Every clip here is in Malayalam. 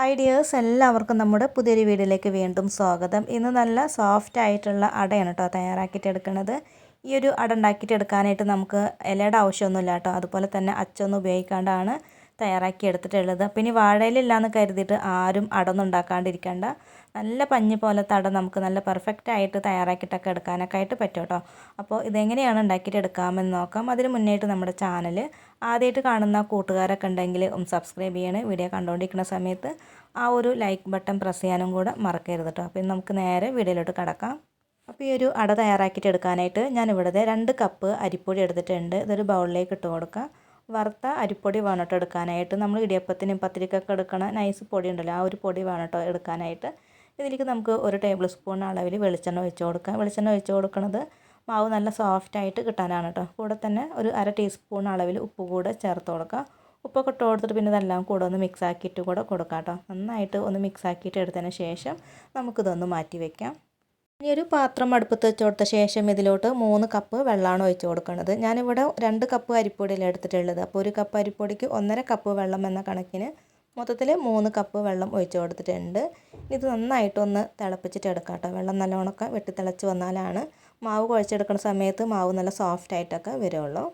ഹായ് ഡിയേഴ്സ്, എല്ലാവർക്കും നമ്മുടെ പുതിയൊരു വീഡിയോയിലേക്ക് വീണ്ടും സ്വാഗതം. ഇന്ന് നല്ല സോഫ്റ്റ് ആയിട്ടുള്ള അടയാണ് കേട്ടോ തയ്യാറാക്കിയിട്ട് എടുക്കുന്നത്. ഈ ഒരു അട ഉണ്ടാക്കിയിട്ട് എടുക്കാനായിട്ട് നമുക്ക് ഇലയുടെ ആവശ്യമൊന്നുമില്ല കേട്ടോ. അതുപോലെ തന്നെ അച്ചൊന്നും ഉപയോഗിക്കാണ്ടാണ് തയ്യാറാക്കി എടുത്തിട്ടുള്ളത്. അപ്പോൾ ഇനി വാഴയിലില്ലാന്ന് കരുതിയിട്ട് ആരും അടൊന്നും ഉണ്ടാക്കാണ്ടിരിക്കേണ്ട. നല്ല പഞ്ഞി പോലത്തെ അട നമുക്ക് നല്ല പെർഫെക്റ്റ് ആയിട്ട് തയ്യാറാക്കിയിട്ടൊക്കെ എടുക്കാനൊക്കെ ആയിട്ട് പറ്റും കേട്ടോ. അപ്പോൾ ഇതെങ്ങനെയാണ് ഉണ്ടാക്കിയിട്ട് എടുക്കാമെന്ന് നോക്കാം. അതിന് മുന്നേയായിട്ട് നമ്മുടെ ചാനൽ ആദ്യമായിട്ട് കാണുന്ന കൂട്ടുകാരൊക്കെ ഉണ്ടെങ്കിൽ ഒന്ന് സബ്സ്ക്രൈബ് ചെയ്യണേ. വീഡിയോ കണ്ടുകൊണ്ടിരിക്കുന്ന സമയത്ത് ആ ഒരു ലൈക്ക് ബട്ടൺ പ്രസ് ചെയ്യാനും കൂടെ മറക്കരുത് കേട്ടോ. അപ്പോൾ നമുക്ക് നേരെ വീഡിയോയിലോട്ട് കടക്കാം. അപ്പോൾ ഈ ഒരു അട തയ്യാറാക്കിയിട്ട് എടുക്കാനായിട്ട് ഞാനിവിടെ 2 കപ്പ് അരിപ്പൊടി എടുത്തിട്ടുണ്ട്. ഇതൊരു ബൗളിലേക്ക് ഇട്ട് കൊടുക്കാം. വറുത്ത അരിപ്പൊടി വേണം കേട്ടോ എടുക്കാനായിട്ട്. നമ്മൾ ഇടിയപ്പത്തിനും പത്തിരിക്കൊക്കെ എടുക്കണ നൈസ് പൊടി ഉണ്ടല്ലോ, ആ ഒരു പൊടി വേണം കേട്ടോ എടുക്കാനായിട്ട്. ഇതിലേക്ക് നമുക്ക് 1 ടേബിൾ സ്പൂൺ അളവിൽ വെളിച്ചെണ്ണ ഒഴിച്ച് കൊടുക്കാം. വെളിച്ചെണ്ണ ഒഴിച്ച് കൊടുക്കുന്നത് മാവ് നല്ല സോഫ്റ്റായിട്ട് കിട്ടാനാണ് കേട്ടോ. കൂടെ തന്നെ ഒരു 1/2 ടീസ്പൂൺ അളവിൽ ഉപ്പ് കൂടെ ചേർത്ത് കൊടുക്കാം. ഉപ്പൊക്കെ ഇട്ട് കൊടുത്തിട്ട് പിന്നെ ഇതെല്ലാം കൂടെ ഒന്ന് മിക്സ് ആക്കിയിട്ട് കൂടെ കൊടുക്കാം കേട്ടോ. നന്നായിട്ട് ഒന്ന് മിക്സ് ആക്കിയിട്ട് എടുത്തതിന് ശേഷം നമുക്കിതൊന്ന് മാറ്റി വയ്ക്കാം. ഇനി ഒരു പാത്രം അടുപ്പത്ത് വെച്ച് കൊടുത്ത ശേഷം ഇതിലോട്ട് 3 കപ്പ് വെള്ളമാണ് ഒഴിച്ച് കൊടുക്കുന്നത്. ഞാനിവിടെ 2 കപ്പ് അരിപ്പൊടിയിലാണ് എടുത്തിട്ടുള്ളത്. അപ്പോൾ 1 കപ്പ് അരിപ്പൊടിക്ക് 1.5 കപ്പ് വെള്ളം എന്ന കണക്കിന് മൊത്തത്തിൽ 3 കപ്പ് വെള്ളം ഒഴിച്ച് കൊടുത്തിട്ടുണ്ട്. ഇത് നന്നായിട്ടൊന്ന് തിളപ്പിച്ചിട്ട് എടുക്കാം കേട്ടോ. വെള്ളം നല്ലോണമൊക്കെ വെട്ടി തിളച്ച് വന്നാലാണ് മാവ് കുഴച്ചെടുക്കുന്ന സമയത്ത് മാവ് നല്ല സോഫ്റ്റായിട്ടൊക്കെ വരുള്ളൂ.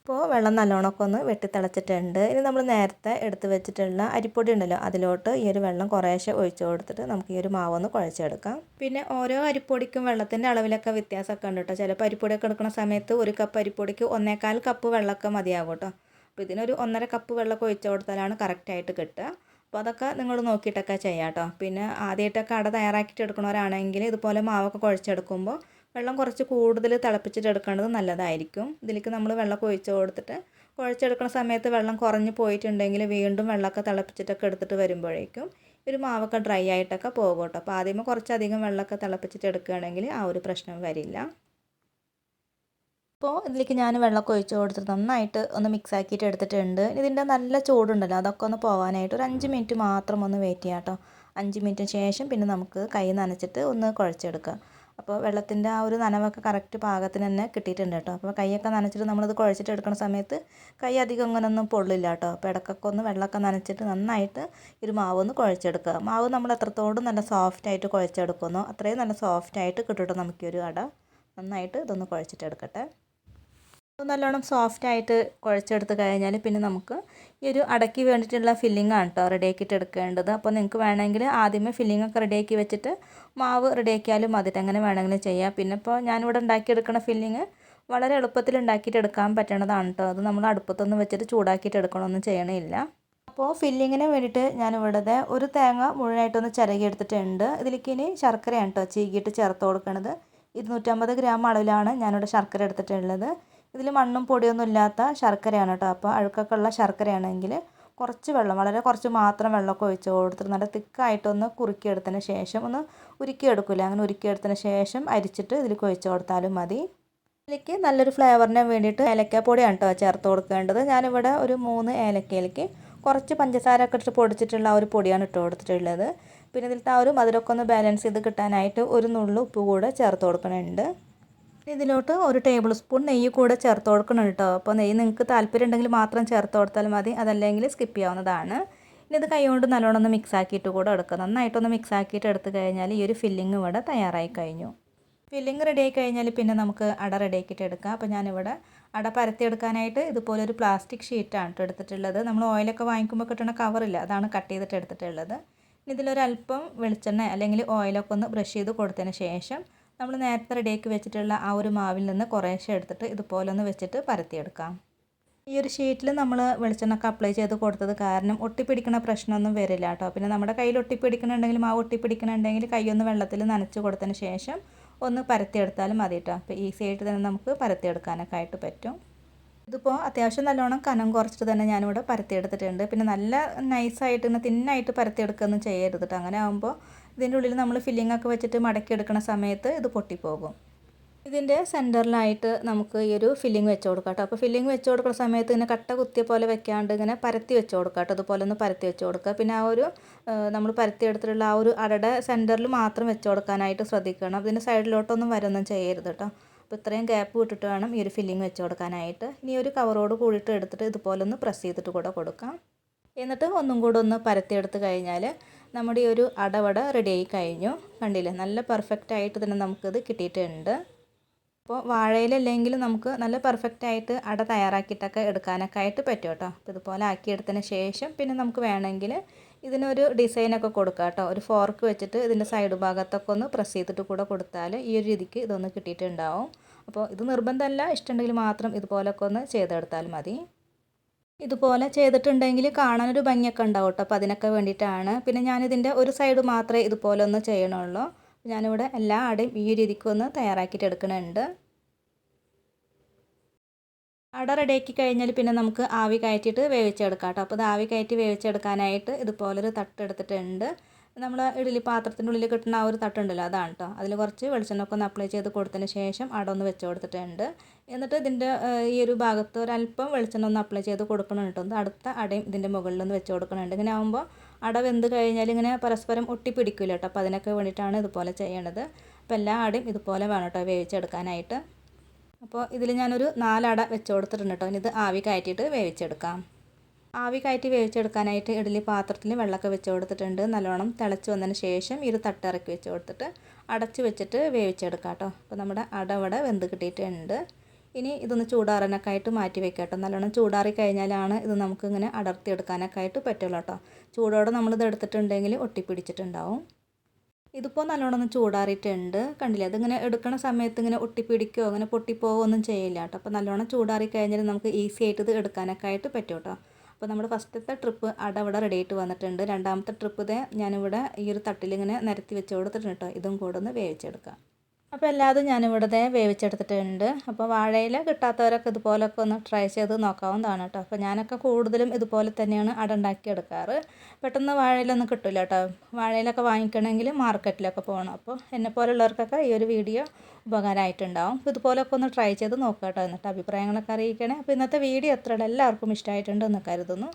അപ്പോൾ വെള്ളം നല്ലോണമൊക്കെ ഒന്ന് വെട്ടി തിളച്ചിട്ടുണ്ട്. ഇനി നമ്മൾ നേരത്തെ എടുത്ത് വെച്ചിട്ടുള്ള അരിപ്പൊടി ഉണ്ടല്ലോ, അതിലോട്ട് ഈ ഒരു വെള്ളം കുറേശ്ശെ ഒഴിച്ച് കൊടുത്തിട്ട് നമുക്ക് ഈ ഒരു മാവൊന്ന് കുഴച്ചെടുക്കാം. പിന്നെ ഓരോ അരിപ്പൊടിക്കും വെള്ളത്തിൻ്റെ അളവിലൊക്കെ വ്യത്യാസമൊക്കെ ഉണ്ട് കേട്ടോ. ചിലപ്പോൾ അരിപ്പൊടിയൊക്കെ എടുക്കുന്ന സമയത്ത് 1 കപ്പ് അരിപ്പൊടിക്ക് 1.25 കപ്പ് വെള്ളമൊക്കെ മതിയാകും കേട്ടോ. അപ്പോൾ ഇതിനൊരു 1.5 കപ്പ് വെള്ളമൊക്കെ ഒഴിച്ച് കൊടുത്താലാണ് കറക്റ്റായിട്ട് കിട്ടുക. അപ്പോൾ അതൊക്കെ നിങ്ങൾ നോക്കിയിട്ടൊക്കെ ചെയ്യാം കേട്ടോ. പിന്നെ ആദ്യമായിട്ടൊക്കെ അട തയ്യാറാക്കിയിട്ട് എടുക്കണവരാണെങ്കിൽ ഇതുപോലെ മാവൊക്കെ കുഴച്ചെടുക്കുമ്പോൾ വെള്ളം കുറച്ച് കൂടുതൽ തിളപ്പിച്ചിട്ട് എടുക്കേണ്ടത് നല്ലതായിരിക്കും. ഇതിലേക്ക് നമ്മൾ വെള്ളമൊക്കെ ഒഴിച്ച് കൊടുത്തിട്ട് കുഴച്ചെടുക്കുന്ന സമയത്ത് വെള്ളം കുറഞ്ഞ് പോയിട്ടുണ്ടെങ്കിൽ വീണ്ടും വെള്ളമൊക്കെ തിളപ്പിച്ചിട്ടൊക്കെ എടുത്തിട്ട് വരുമ്പോഴേക്കും ഒരു മാവൊക്കെ ഡ്രൈ ആയിട്ടൊക്കെ പോകും കേട്ടോ. അപ്പോൾ ആദ്യമേ കുറച്ചധികം വെള്ളമൊക്കെ തിളപ്പിച്ചിട്ട് എടുക്കുകയാണെങ്കിൽ ആ ഒരു പ്രശ്നം വരില്ല. അപ്പോൾ ഇതിലേക്ക് ഞാൻ വെള്ളമൊക്കെ ഒഴിച്ച് കൊടുത്തിട്ട് നന്നായിട്ട് ഒന്ന് മിക്സ് ആക്കിയിട്ട് എടുത്തിട്ടുണ്ട്. ഇതിൻ്റെ നല്ല ചൂടുണ്ടല്ലോ, അതൊക്കെ ഒന്ന് പോകാനായിട്ട് ഒരു 5 മിനിറ്റ് മാത്രം ഒന്ന് വെയിറ്റ് ചെയ്യാം കേട്ടോ. 5 മിനിറ്റിന് ശേഷം പിന്നെ നമുക്ക് കൈ നനച്ചിട്ട് ഒന്ന് കുഴച്ചെടുക്കാം. അപ്പോൾ വെള്ളത്തിൻ്റെ ആ ഒരു നനവൊക്കെ കറക്റ്റ് പാകത്തിന് തന്നെ കിട്ടിയിട്ടുണ്ട് കേട്ടോ. അപ്പോൾ കൈയൊക്കെ നനച്ചിട്ട് നമ്മളിത് കുഴച്ചിട്ട് എടുക്കുന്ന സമയത്ത് കൈ അധികം അങ്ങനെയൊന്നും പൊള്ളില്ല കേട്ടോ. അപ്പോൾ ഇടയ്ക്കൊക്കെ ഒന്ന് വെള്ളമൊക്കെ നനച്ചിട്ട് നന്നായിട്ട് ഒരു മാവ് ഒന്ന് കുഴച്ചെടുക്കുക. മാവ് നമ്മൾ എത്രത്തോളം നല്ല സോഫ്റ്റായിട്ട് കുഴച്ചെടുക്കുന്നോ അത്രയും നല്ല സോഫ്റ്റായിട്ട് കിട്ടും കേട്ടോ നമുക്ക് ഈ ഒരു അട. നന്നായിട്ട് ഇതൊന്ന് കുഴച്ചിട്ടെടുക്കട്ടെ. നല്ലോണം സോഫ്റ്റായിട്ട് കുഴച്ചെടുത്ത് കഴിഞ്ഞാൽ പിന്നെ നമുക്ക് ഈ ഒരു അടയ്ക്ക് വേണ്ടിയിട്ടുള്ള ഫില്ലിംഗ് ആണ് കേട്ടോ റെഡിയാക്കിയിട്ട് എടുക്കേണ്ടത്. അപ്പോൾ നിങ്ങൾക്ക് വേണമെങ്കിൽ ആദ്യമേ ഫില്ലിംഗ് ഒക്കെ റെഡിയാക്കി വെച്ചിട്ട് മാവ് റെഡിയാക്കിയാലും മതി, അങ്ങനെ വേണമെങ്കിലും ചെയ്യാം. പിന്നെ ഇപ്പോൾ ഞാനിവിടെ ഉണ്ടാക്കിയെടുക്കുന്ന ഫില്ലിങ് വളരെ എളുപ്പത്തിൽ ഉണ്ടാക്കിയിട്ട് എടുക്കാൻ പറ്റണതാണ് കേട്ടോ. അത് നമ്മൾ അടുപ്പത്തൊന്നും വെച്ചിട്ട് ചൂടാക്കിയിട്ട് എടുക്കണമൊന്നും ചെയ്യണമില്ല. അപ്പോൾ ഫില്ലിങ്ങിന് വേണ്ടിയിട്ട് ഞാനിവിടെ 1 തേങ്ങ മുഴുവനായിട്ടൊന്ന് ചിരകി എടുത്തിട്ടുണ്ട്. ഇതിലേക്ക് ഇനി ശർക്കരയാണ് കേട്ടോ ചീകിയിട്ട് ചേർത്ത് കൊടുക്കുന്നത്. 250 ഗ്രാം അളവിലാണ് ഞാനിവിടെ ശർക്കര എടുത്തിട്ടുള്ളത്. ഇതിൽ മണ്ണും പൊടിയൊന്നും ഇല്ലാത്ത ശർക്കരയാണ് കേട്ടോ. അപ്പോൾ അഴുക്കൊക്കെ ഉള്ള ശർക്കരയാണെങ്കിൽ കുറച്ച് വെള്ളം, വളരെ കുറച്ച് മാത്രം വെള്ളമൊക്കെ ഒഴിച്ച് കൊടുത്തിട്ട് നല്ല തിക്കായിട്ടൊന്ന് കുറുക്കിയെടുത്തതിന് ശേഷം ഒന്ന് ഉരുക്കിയെടുക്കില്ല, അങ്ങനെ ഉരുക്കിയെടുത്തതിന് ശേഷം അരിച്ചിട്ട് ഇതിലേക്ക് ഒഴിച്ച് കൊടുത്താലും മതി. ഇതിലേക്ക് നല്ലൊരു ഫ്ലേവറിന് വേണ്ടിയിട്ട് ഏലക്കാപ്പൊടിയാണ് കേട്ടോ ചേർത്ത് കൊടുക്കേണ്ടത്. ഞാനിവിടെ ഒരു 3 ഏലക്കയിലേക്ക് കുറച്ച് പഞ്ചസാരയൊക്കെ ഇട്ട് പൊടിച്ചിട്ടുള്ള ആ ഒരു പൊടിയാണ് ഇട്ട് കൊടുത്തിട്ടുള്ളത്. പിന്നെ ഇതിലത്തെ ആ ഒരു മധുരമൊക്കെ ഒന്ന് ബാലൻസ് ചെയ്ത് കിട്ടാനായിട്ട് ഒരു നുള്ളു ഉപ്പ് കൂടെ ചേർത്ത് കൊടുക്കുന്നുണ്ട്. ഇതിലോട്ട് 1 ടേബിൾ സ്പൂൺ നെയ്യ് കൂടെ ചേർത്ത് കൊടുക്കണം കേട്ടോ. അപ്പോൾ നെയ്യ് നിങ്ങൾക്ക് താല്പര്യം ഉണ്ടെങ്കിൽ മാത്രം ചേർത്ത് കൊടുത്താൽ മതി, അതല്ലെങ്കിൽ സ്കിപ്പ് ചെയ്യാവുന്നതാണ്. ഇനി ഇത് കൈകൊണ്ട് നല്ലോണം ഒന്ന് മിക്സ് ആക്കിയിട്ട് കൂടെ എടുക്കുക. നന്നായിട്ടൊന്ന് മിക്സ് ആക്കിയിട്ട് എടുത്ത് കഴിഞ്ഞാൽ ഈ ഒരു ഫില്ലിങ് ഇവിടെ തയ്യാറായി കഴിഞ്ഞു. ഫില്ലിങ് റെഡി ആയി കഴിഞ്ഞാൽ പിന്നെ നമുക്ക് അട റെഡിയാക്കിയിട്ട് എടുക്കാം. അപ്പോൾ ഞാനിവിടെ അട പരത്തിയെടുക്കാനായിട്ട് ഇതുപോലെ ഒരു പ്ലാസ്റ്റിക് ഷീറ്റാണ് കേട്ടോ എടുത്തിട്ടുള്ളത്. നമ്മൾ ഓയിലൊക്കെ വാങ്ങിക്കുമ്പോൾ കിട്ടുന്ന കവറില്ല, അതാണ് കട്ട് ചെയ്തിട്ട് എടുത്തിട്ടുള്ളത്. ഇതിലൊരല്പം വെളിച്ചെണ്ണ അല്ലെങ്കിൽ ഓയിലൊക്കെ ഒന്ന് ബ്രഷ് ചെയ്ത് കൊടുത്തതിന് ശേഷം നമ്മൾ നേരത്തെ റെഡിയാക്കി വെച്ചിട്ടുള്ള ആ ഒരു മാവിൽ നിന്ന് കുറേശ്ശെ എടുത്തിട്ട് ഇതുപോലെ ഒന്ന് വെച്ചിട്ട് പരത്തിയെടുക്കാം. ഈ ഒരു ഷീറ്റിൽ നമ്മൾ വെളിച്ചെണ്ണയൊക്കെ അപ്ലൈ ചെയ്ത് കൊടുത്തത് കാരണം ഒട്ടിപ്പിടിക്കുന്ന പ്രശ്നമൊന്നും വരില്ല കേട്ടോ. പിന്നെ നമ്മുടെ കയ്യിൽ ഒട്ടിപ്പിടിക്കണുണ്ടെങ്കിൽ മാവ് ഒട്ടിപ്പിടിക്കണുണ്ടെങ്കിൽ കൈയൊന്ന് വെള്ളത്തിൽ നനച്ച് കൊടുത്തതിന് ശേഷം ഒന്ന് പരത്തിയെടുത്താലും മതി കേട്ടോ. അപ്പോൾ ഈസി ആയിട്ട് തന്നെ നമുക്ക് പരത്തിയെടുക്കാനൊക്കെ ആയിട്ട് പറ്റും. ഇതിപ്പോൾ അത്യാവശ്യം നല്ലോണം കനം കുറച്ചിട്ട് തന്നെ ഞാനിവിടെ പരത്തിയെടുത്തിട്ടുണ്ട്. പിന്നെ നല്ല നൈസായിട്ട് ഇങ്ങനെ തിന്നായിട്ട് പരത്തിയെടുക്കുകയൊന്നും ചെയ്യരുത് കേട്ടോ. അങ്ങനെ ആകുമ്പോൾ ഇതിൻ്റെ ഉള്ളിൽ നമ്മൾ ഫില്ലിംഗ് ഒക്കെ വെച്ചിട്ട് മടക്കി എടുക്കുന്ന സമയത്ത് ഇത് പൊട്ടിപ്പോകും. ഇതിൻ്റെ സെൻറ്ററിലായിട്ട് നമുക്ക് ഈ ഒരു ഫില്ലിംഗ് വെച്ച് കൊടുക്കാം കേട്ടോ. അപ്പോൾ ഫില്ലിംഗ് വെച്ച് കൊടുക്കുന്ന സമയത്ത് ഇങ്ങനെ കട്ട കുത്തിയ പോലെ വെക്കാണ്ട് ഇങ്ങനെ പരത്തി വെച്ച് കൊടുക്കാം കേട്ടോ. അതുപോലെ ഒന്ന് പരത്തി വെച്ച് കൊടുക്കുക. പിന്നെ ആ ഒരു നമ്മൾ പരത്തി എടുത്തിട്ടുള്ള ആ ഒരു അടയുടെ സെൻറ്ററിൽ മാത്രം വെച്ച് കൊടുക്കാനായിട്ട് ശ്രദ്ധിക്കണം. അതിൻ്റെ സൈഡിലോട്ടൊന്നും വരുന്നൊന്നും ചെയ്യരുത് കേട്ടോ. അപ്പോൾ ഇത്രയും ഗ്യാപ്പ് വിട്ടിട്ട് വേണം ഈ ഒരു ഫില്ലിംഗ് വെച്ച് കൊടുക്കാനായിട്ട്. ഇനി ഒരു കവറോട് കൂടിയിട്ട് എടുത്തിട്ട് ഇതുപോലെ ഒന്ന് പ്രസ് ചെയ്തിട്ട് കൂടെ കൊടുക്കാം. എന്നിട്ട് ഒന്നും കൂടെ ഒന്ന് പരത്തിയെടുത്ത് കഴിഞ്ഞാൽ നമ്മുടെ ഈ ഒരു അടവട റെഡിയായി കഴിഞ്ഞു. കണ്ടില്ലേ, നല്ല പെർഫെക്റ്റ് ആയിട്ട് തന്നെ നമുക്കിത് കിട്ടിയിട്ടുണ്ട്. അപ്പോൾ വാഴയിലല്ലെങ്കിൽ നമുക്ക് നല്ല പെർഫെക്റ്റ് ആയിട്ട് അട തയ്യാറാക്കിയിട്ടൊക്കെ എടുക്കാനൊക്കെ ആയിട്ട് പറ്റും കേട്ടോ. അപ്പോൾ ഇതുപോലെ ആക്കിയെടുത്തതിന് ശേഷം പിന്നെ നമുക്ക് വേണമെങ്കിൽ ഇതിനൊരു ഡിസൈനൊക്കെ കൊടുക്കാം കേട്ടോ. ഒരു ഫോർക്ക് വെച്ചിട്ട് ഇതിൻ്റെ സൈഡ് ഭാഗത്തൊക്കെ ഒന്ന് പ്രസ് ചെയ്തിട്ട് കൂടെ കൊടുത്താൽ ഈ ഒരു രീതിക്ക് ഇതൊന്ന് കിട്ടിയിട്ടുണ്ടാവും. അപ്പോൾ ഇത് നിർബന്ധമല്ല, ഇഷ്ടമുണ്ടെങ്കിൽ മാത്രം ഇതുപോലൊക്കെ ഒന്ന് ചെയ്തെടുത്താൽ മതി. ഇതുപോലെ ചെയ്തിട്ടുണ്ടെങ്കിൽ കാണാനൊരു ഭംഗിയൊക്കെ ഉണ്ടാവും കേട്ടോ. അപ്പോൾ അതിനൊക്കെ വേണ്ടിയിട്ടാണ്. പിന്നെ ഞാനിതിൻ്റെ ഒരു സൈഡ് മാത്രമേ ഇതുപോലെ ഒന്ന് ചെയ്യണുള്ളൂ. ഞാനിവിടെ എല്ലാ അടയും ഈ രീതിക്ക് ഒന്ന് തയ്യാറാക്കിയിട്ട് എടുക്കുന്നുണ്ട്. അട റെഡിയാക്കി കഴിഞ്ഞാൽ പിന്നെ നമുക്ക് ആവി കയറ്റിയിട്ട് വേവിച്ചെടുക്കാം കേട്ടോ. അപ്പോൾ ഇത് ആവി കയറ്റി വേവിച്ചെടുക്കാനായിട്ട് ഇതുപോലൊരു തട്ടെടുത്തിട്ടുണ്ട്. നമ്മൾ ഇഡ്ഡലി പാത്രത്തിൻ്റെ ഉള്ളിൽ കിട്ടുന്ന ആ ഒരു തട്ടുണ്ടല്ലോ, അതാണ് കേട്ടോ. അതിൽ കുറച്ച് വെളിച്ചെണ്ണയൊക്കെ ഒന്ന് അപ്ലൈ ചെയ്ത് കൊടുത്തതിന് ശേഷം അട ഒന്ന് വെച്ച് കൊടുത്തിട്ടുണ്ട്. എന്നിട്ട് ഇതിൻ്റെ ഈ ഒരു ഭാഗത്ത് ഒരല്പം വെളിച്ചെണ്ണ ഒന്ന് അപ്ലൈ ചെയ്ത് കൊടുക്കണം കേട്ടോ. അടുത്ത അടയും ഇതിൻ്റെ മുകളിലൊന്ന് വെച്ച് കൊടുക്കുന്നുണ്ട്. ഇങ്ങനെ ആകുമ്പോൾ അട വെന്ത് കഴിഞ്ഞാൽ ഇങ്ങനെ പരസ്പരം ഒട്ടിപ്പിടിക്കില്ല കേട്ടോ. അപ്പോൾ അതിനൊക്കെ വേണ്ടിയിട്ടാണ് ഇതുപോലെ ചെയ്യേണ്ടത്. അപ്പോൾ എല്ലാ അടയും ഇതുപോലെ വേണം കേട്ടോ വേവിച്ചെടുക്കാനായിട്ട്. അപ്പോൾ ഇതിൽ ഞാനൊരു 4 അട വെച്ച് കൊടുത്തിട്ടുണ്ട് കേട്ടോ. ഇനി ഇത് ആവി കയറ്റിയിട്ട് വേവിച്ചെടുക്കാം. ആവി കയറ്റി വേവിച്ചെടുക്കാനായിട്ട് ഇഡ്ഡലി പാത്രത്തിൽ വെള്ളമൊക്കെ വെച്ച് കൊടുത്തിട്ടുണ്ട്. നല്ലോണം തിളച്ച് വന്നതിന് ശേഷം ഈ ഒരു തട്ട് ഇറക്കി വെച്ച് കൊടുത്തിട്ട് അടച്ച് വെച്ചിട്ട് വേവിച്ചെടുക്കാം കേട്ടോ. അപ്പോൾ നമ്മുടെ അട ഇവിടെ വെന്ത് കിട്ടിയിട്ടുണ്ട്. ഇനി ഇതൊന്ന് ചൂടാറാനൊക്കെ ആയിട്ട് മാറ്റി വെക്കാം കേട്ടോ. നല്ലോണം ചൂടാറി കഴിഞ്ഞാലാണ് ഇത് നമുക്കിങ്ങനെ അടർത്തിയെടുക്കാനൊക്കെ ആയിട്ട് പറ്റുള്ളൂ കേട്ടോ. ചൂടോടെ നമ്മളിത് എടുത്തിട്ടുണ്ടെങ്കിൽ ഒട്ടിപ്പിടിച്ചിട്ടുണ്ടാവും. ഇതിപ്പോൾ നല്ലോണം ഒന്ന് ചൂടാറിയിട്ടുണ്ട്. കണ്ടില്ലേ, അതിങ്ങനെ എടുക്കണ സമയത്ത് ഇങ്ങനെ ഒട്ടിപ്പിടിക്കുകയോ അങ്ങനെ പൊട്ടിപ്പോവുകയോ ഒന്നും ചെയ്യില്ല കേട്ടോ. അപ്പോൾ നല്ലോണം ചൂടാറി കഴിഞ്ഞാൽ നമുക്ക് ഈസി ആയിട്ട് ഇത് എടുക്കാനൊക്കെ ആയിട്ട് പറ്റും കേട്ടോ. അപ്പോൾ നമ്മുടെ ഫസ്റ്റത്തെ ട്രിപ്പ് അട ഇവിടെ റെഡി ആയിട്ട് വന്നിട്ടുണ്ട്. രണ്ടാമത്തെ ട്രിപ്പ് ഇതേ ഞാനിവിടെ ഈ ഒരു തട്ടിലിങ്ങനെ നിരത്തി വെച്ച് കൊടുത്തിട്ടുണ്ട് കേട്ടോ. ഇതും കൂടെ ഒന്ന് വേവിച്ചെടുക്കാം. അപ്പോൾ എല്ലാതും ഞാനിവിടെ വേവിച്ചെടുത്തിട്ടുണ്ട്. അപ്പോൾ വാഴയില കിട്ടാത്തവരൊക്കെ ഇതുപോലൊക്കെ ഒന്ന് ട്രൈ ചെയ്ത് നോക്കാവുന്നതാണ് കേട്ടോ. അപ്പോൾ ഞാനൊക്കെ കൂടുതലും ഇതുപോലെ തന്നെയാണ് അട ഉണ്ടാക്കി എടുക്കാറ്. പെട്ടെന്ന് വാഴയിലൊന്നും കിട്ടില്ല കേട്ടോ. വാഴയിലൊക്കെ വാങ്ങിക്കണമെങ്കിൽ മാർക്കറ്റിലൊക്കെ പോകണം. അപ്പോൾ എന്നെപ്പോലുള്ളവർക്കൊക്കെ ഈ ഒരു വീഡിയോ ഉപകാരമായിട്ടുണ്ടാവും. അപ്പോൾ ഇതുപോലൊക്കെ ഒന്ന് ട്രൈ ചെയ്ത് നോക്കാം കേട്ടോ. എന്നിട്ട് അഭിപ്രായങ്ങളൊക്കെ അറിയിക്കണേ. അപ്പോൾ ഇന്നത്തെ വീഡിയോ എത്രയുള്ള എല്ലാവർക്കും ഇഷ്ടമായിട്ടുണ്ട് എന്ന് കരുതുന്നു.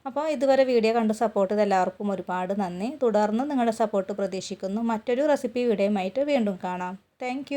അപ്പോൾ ഇതുവരെ വീഡിയോ കണ്ട് സപ്പോർട്ട് ചെയ്ത എല്ലാവർക്കും ഒരുപാട് നന്ദി. തുടർന്ന് നിങ്ങളുടെ സപ്പോർട്ട് പ്രതീക്ഷിക്കുന്നു. മറ്റൊരു റെസിപ്പി വീഡിയോയുമായിട്ട് വീണ്ടും കാണാം. താങ്ക്